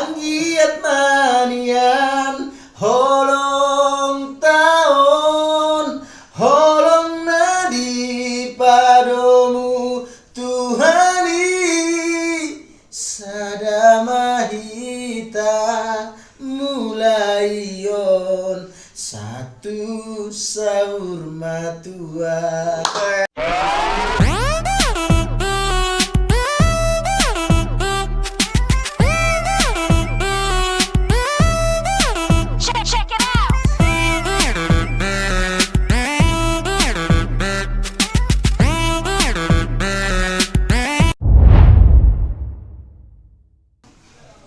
Anggiat manian holong taon holong nadi padomu Tuhani sadamahita mulaion satu sahur matua. Check it out.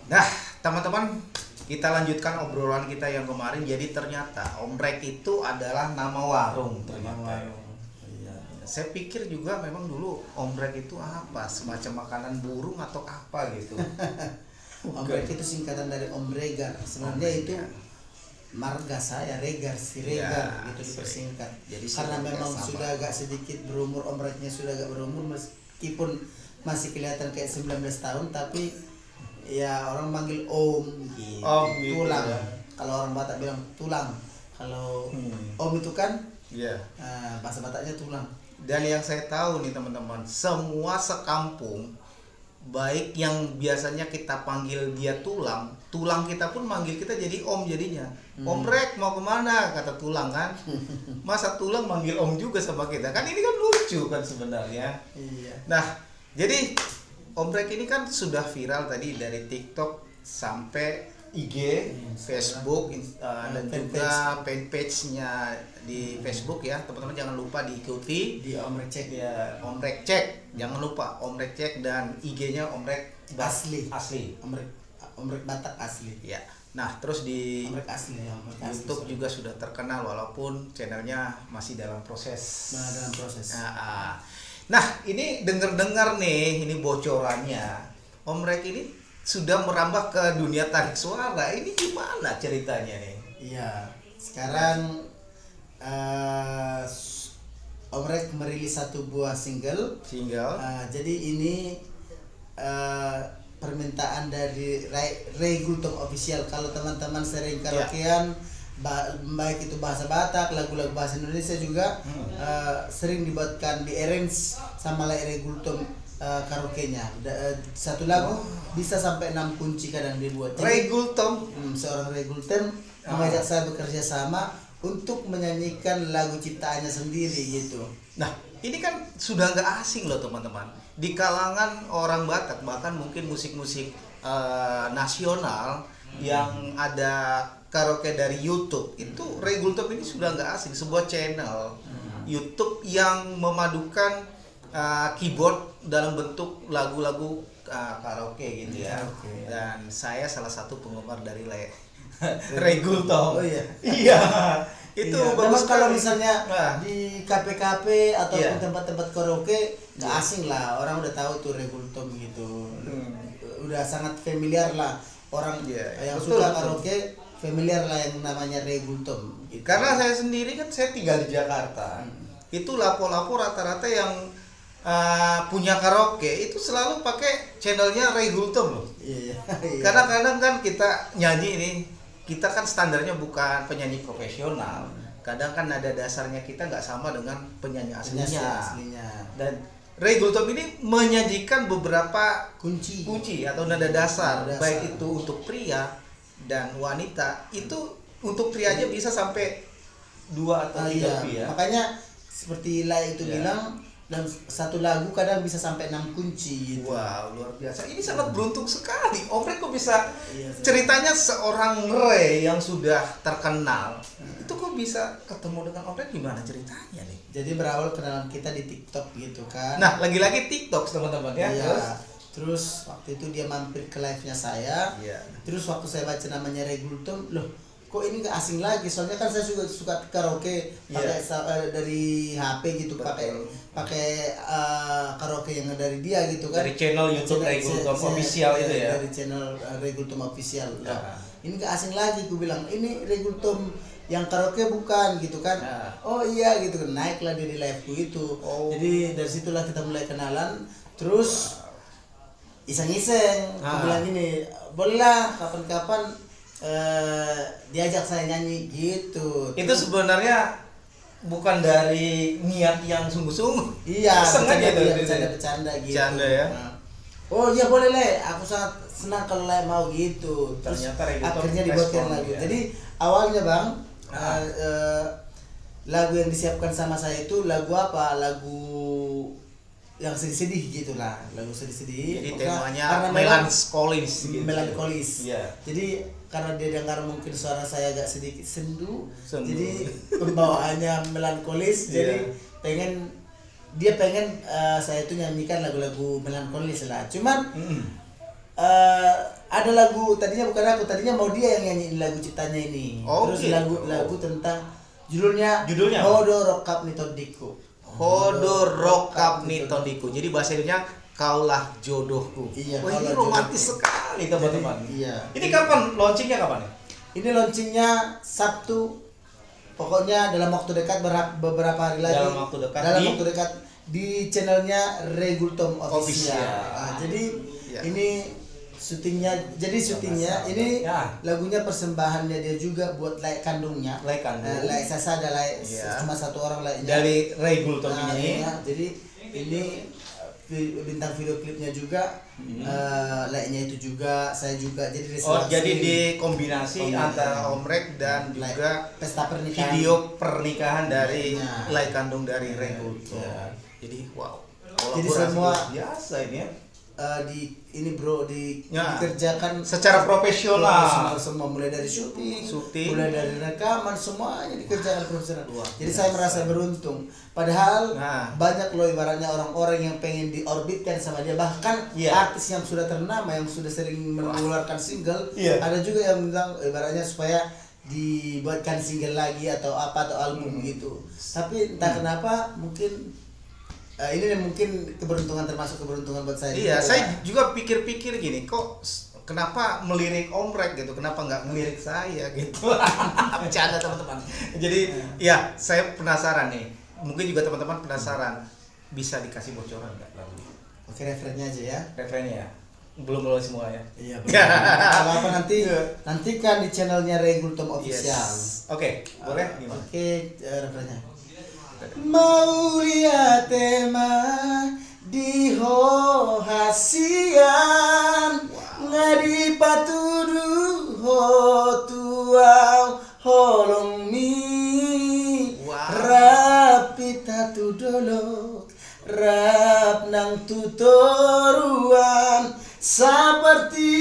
Nah, teman-teman, kita lanjutkan obrolan kita yang kemarin. Jadi ternyata omrek itu adalah nama warung ternyata. Iya. Saya pikir juga memang dulu omrek itu apa? Semacam makanan burung atau apa gitu. Omrek itu singkatan dari ombregar. Sebenarnya itu marga saya, regar, si regar Ya, gitu dipersingkat. jadi Karena sudah memang sama. sudah agak sedikit berumur, omreknya sudah agak berumur meskipun masih kelihatan kayak 19 tahun tapi ya orang manggil om gitu. Om gitu, Tulang. ya. Kalau orang Batak bilang tulang. Kalau Hmm. om itu kan Iya. bahasa Bataknya tulang. Dan yang saya tahu nih teman-teman, semua sekampung, baik yang biasanya kita panggil dia tulang, tulang kita pun manggil kita jadi om jadinya. Omrek mau kemana? Kata tulang kan. Masa tulang manggil om juga sama kita? Kan ini kan lucu kan sebenarnya. Iya. Nah, jadi omrek ini kan sudah viral tadi dari TikTok sampai IG, Facebook, dan juga fanpage-nya di Facebook ya. Teman-teman jangan lupa diikuti. Di omrek cek Ya, Omrek Cek. Jangan lupa Omrek Cek dan IG-nya Omrek asli. Asli. Omrek Batak asli. Ya. Nah, terus di Omrek asli ya, omrek asli. YouTube juga sudah terkenal walaupun channelnya masih dalam proses. Dalam proses. Nah, ini dengar-dengar nih, ini bocorannya. Omrek ini sudah merambah ke dunia tarik suara. Ini gimana ceritanya nih? Iya, sekarang Omrek merilis satu buah single. Single. Jadi ini permintaan dari Ray Gultom Official. Kalau teman-teman sering karaokean, baik itu bahasa Batak, lagu-lagu bahasa Indonesia juga sering dibuatkan di arrange sama Ray Gultom karaoke-nya. Satu lagu bisa sampai 6 kunci kadang dibuat. Jadi, Ray Gultom. seorang Ray Gultom mengajak saya bekerja sama untuk menyanyikan lagu ciptaannya sendiri gitu. Nah, ini kan sudah nggak asing loh teman-teman. Di kalangan orang Batak, bahkan mungkin musik-musik nasional yang ada karaoke dari YouTube, itu Ray Gultom ini sudah nggak asing. Sebuah channel YouTube yang memadukan keyboard dalam bentuk lagu-lagu karaoke gitu ya. Karaoke. Dan saya salah satu penggemar dari Ray Gultom. Oh iya. Iya. Itu Iya, bagus memang kalau sekali. misalnya Nah. di kafe-kafe ataupun Iya. tempat-tempat karaoke nggak Iya. asing lah, orang udah tahu tuh Ray Gultom gitu. Udah sangat familiar lah orang Iya, yang betul, suka betul. karaoke familiar lah yang namanya Ray Gultom gitu. Karena saya sendiri kan saya tinggal di Jakarta. Itu lapo-lapo rata-rata yang punya karaoke itu selalu pakai channelnya Ray Gultom loh. Iya. Iya. Karena kadang kan kita nyanyi ini, kita kan standarnya bukan penyanyi profesional. Kadang kan nada dasarnya kita nggak sama dengan penyanyi aslinya. Dan Ray Gultom ini menyajikan beberapa kunci atau nada dasar, Nada dasar. baik itu untuk pria dan wanita. Itu untuk pria aja bisa sampai 2 atau 3 iya. lebih ya. Makanya seperti Lai itu Iya. bilang, dan satu lagu kadang bisa sampai 6 kunci gitu. Wow, luar biasa. Ini sangat beruntung sekali. Omrek kok bisa Iya, sih. ceritanya seorang Ray yang sudah terkenal. Itu kok bisa ketemu dengan Omrek, gimana ceritanya nih? Jadi berawal kenalan kita di TikTok gitu kan. Nah, lagi-lagi TikTok teman-teman ya. Iya. Terus? Terus waktu itu dia mampir ke live-nya saya. Iya. Terus waktu saya baca namanya Ray Gultom, loh kok ini nggak asing lagi? Soalnya kan saya juga suka karaoke pakai dari HP gitu, Betul. pakai karaoke yang dari dia gitu kan. Dari channel YouTube Ray Gultom Official itu ya. Dari channel Ray Gultom Official. Ya. Loh, ini nggak asing lagi, aku bilang ini Ray Gultom yang karaoke bukan gitu kan. Ya. Oh iya gitu kan, naiklah dia di live ku itu. Oh. Jadi dari situlah kita mulai kenalan. Terus iseng-iseng. Aku bilang gini, bolehlah kapan-kapan diajak saya nyanyi gitu. Itu sebenarnya bukan dari niat yang sungguh-sungguh. Iya, Sengaja bercanda gitu. Bercanda ya. Nah. Oh iya boleh Le, aku sangat senang kalau Le mau gitu. Terus Ternyata reggaeton akhirnya dibuatkan respon, lagu. ya. Jadi awalnya Bang, lagu yang disiapkan sama saya itu lagu apa? Lagu yang sedih-sedih gitulah, lagu sedih-sedih. Jadi Pokoknya temanya karena melankolis gitu. melankolis. Iya. Jadi karena dia dengar mungkin suara saya agak sedikit sendu, Sendu. jadi pembawaannya melankolis. Jadi Iya. dia pengen saya itu nyanyikan lagu-lagu melankolis lah. Cuman ada lagu tadinya mau dia yang nyanyiin lagu ciptanya ini. Oh, Terus gitu. lagu tentang judulnya Judulnya? Hodo Rokap Nitodiku. Hodo Rokap Nitodiku. Jadi bahasa Indonesia kaulah jodohku. Iya, Wah, ini kaulah romantis jodohku. sekali teman-teman. Jadi, iya. Ini kapan launchingnya kapan ya? Ini launchingnya Sabtu. Pokoknya dalam waktu dekat beberapa hari lagi. Dalam waktu dekat Dalam di- waktu dekat di channelnya Regultom Official. Official. Jadi Ya. ini syutingnya ini Ya. lagunya persembahannya dia juga buat Laik kandungnya. Laik Kandung. Laik Sasa ada Laik Ya. cuma satu orang Laiknya. Dari Regultom ini. Iya. Jadi ini bintang video klipnya juga Laiknya itu juga saya juga jadi Jadi dikombinasi antara Omrek dan juga pesta pernikahan. video pernikahan dari Ya. Lai Kandung dari Regultom. Ya. Jadi wow. Jadi Kolaborasi semua luar biasa ini ya. Ya. Dikerjakan Secara profesional. semua mulai dari syuting, Syuting. mulai dari rekaman semuanya dikerjakan profesional. Luar Jadi saya merasa beruntung. Padahal Nah. banyak loh ibaratnya orang-orang yang pengen diorbitkan sama dia, bahkan Iya. artis yang sudah ternama yang sudah sering mengeluarkan single, Iya. ada juga yang bilang ibaratnya supaya dibuatkan single lagi atau apa atau album gitu. Tapi entah kenapa mungkin ini mungkin termasuk keberuntungan buat saya. Iya, juga. saya juga pikir-pikir gini, kok kenapa melirik Omrek gitu, kenapa nggak ngelirik saya gitu. Bercanda teman-teman. Jadi ya saya penasaran nih, mungkin juga teman-teman penasaran, bisa dikasih bocoran nggak lagu? Oke, referennya aja ya. Referennya ya? Belum semua ya? Iya. Kalau apa nantikan di channelnya Regultom Official. Yes. Oke, boleh gimana? Oke, referennya. Mau lihat tema di hasian ngadi patudu ho tuau holong mi Wow. rapi tatu dolo rap nang tutoruan seperti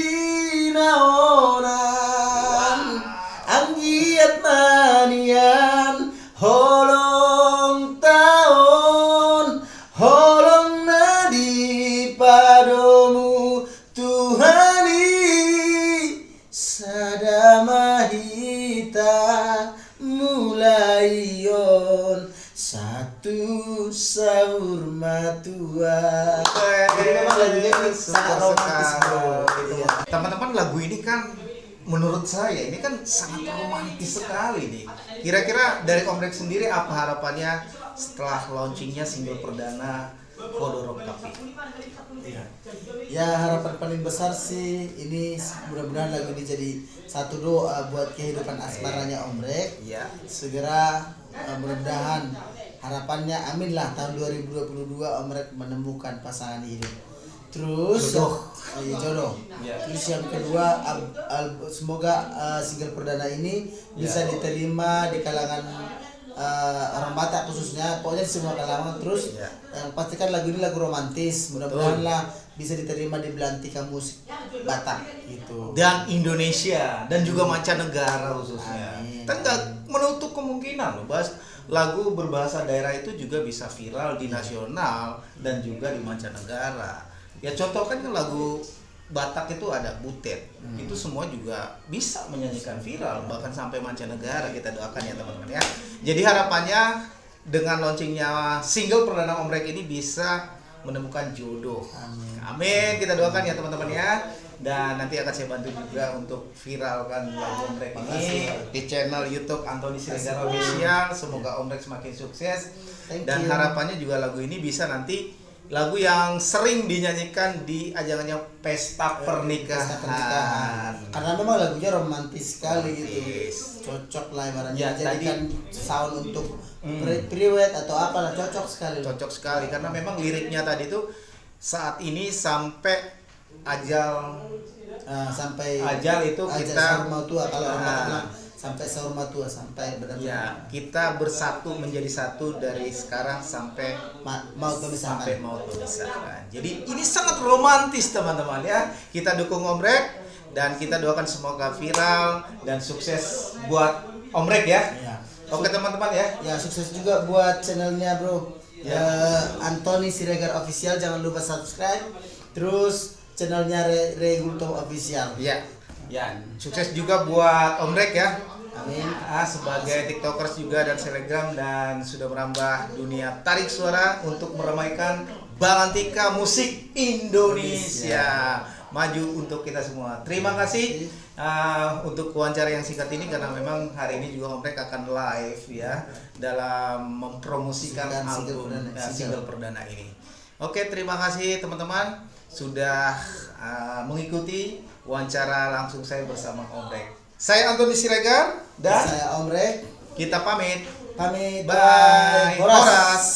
naonan anggiat manian holong tahun holong nadi padamu Tuhani sadamahita mulaion satu sahur matua. Jadi memang lagunya ini sangat romantis bro. Iya. Teman-teman, lagu ini kan menurut saya ini kan sangat romantis sekali nih. Kira-kira dari Omrek sendiri apa harapannya setelah launchingnya single perdana Hodo Rokap? Iya. Ya harapan paling besar sih ini mudah-mudahan lagu ini jadi satu doa buat kehidupan asmaranya Omrek. Iya. Segera mudah-mudahan harapannya amin lah tahun 2022 Omrek menemukan pasangan hidup. Terus jodoh. Ya. Terus yang kedua semoga single perdana ini bisa diterima di kalangan orang Batak khususnya, pokoknya di semua kalangan. Terus pastikan lagu ini lagu romantis, mudah-mudahan lah bisa diterima di belantika musik Batak gitu. Dan Indonesia dan juga mancanegara khususnya. Amin. Kan nggak menutup kemungkinan loh, Bas. Lagu berbahasa daerah itu juga bisa viral di nasional dan juga di mancanegara. Ya contoh kan lagu Batak itu ada Butet, itu semua juga bisa menyanyikan viral bahkan sampai mancanegara. Kita doakan ya teman-teman ya. Jadi harapannya dengan launchingnya single perdana Omrek ini bisa menemukan jodoh. Amin. Amin, kita doakan ya teman-teman ya. Dan nanti akan saya bantu juga untuk viralkan lagu Omrek ini di channel YouTube Antoni Siregar Official. Semoga Omrek semakin sukses. Thank Dan you. harapannya juga lagu ini bisa nanti lagu yang sering dinyanyikan di ajangannya pesta pernikahan. Pesta pernikahan. Karena memang lagunya romantis sekali gitu. Romantis. Cocok lah ibaratnya. Ya, Jadikan sound untuk priwet atau apalah, cocok sekali. Cocok sekali karena memang liriknya tadi tuh saat ini sampai ajal Sampai ajal itu kita sahur mau tua, kalau orang Batak bilang sampai sahur mau tua, sampai benar-benar ya kita bersatu menjadi satu dari sekarang sampai mau memisahkan. sampai mau memisahkan. Jadi ini sangat romantis teman-teman ya. Kita dukung Om Rek dan kita doakan semoga viral dan sukses buat Om Rek ya. Ya. Oke teman-teman ya. Ya, sukses juga buat channelnya bro. Ya. Anthony Siregar Official, jangan lupa subscribe. Terus channelnya Ray Gultom Official. Ya. Ya, sukses juga buat Om Rek ya. Amin. Sebagai tiktokers juga dan selebgram dan sudah merambah dunia tarik suara untuk meramaikan Balantika musik Indonesia. Maju untuk kita semua. Terima kasih untuk wawancara yang singkat ini karena memang hari ini juga Om Rek akan live ya dalam mempromosikan album single perdana ini. Oke, terima kasih teman-teman sudah mengikuti wawancara langsung saya bersama Om Rek. Saya Anthony Siregar dan saya Om Rek. kita pamit. Pamit. Bye. Horas. Horas.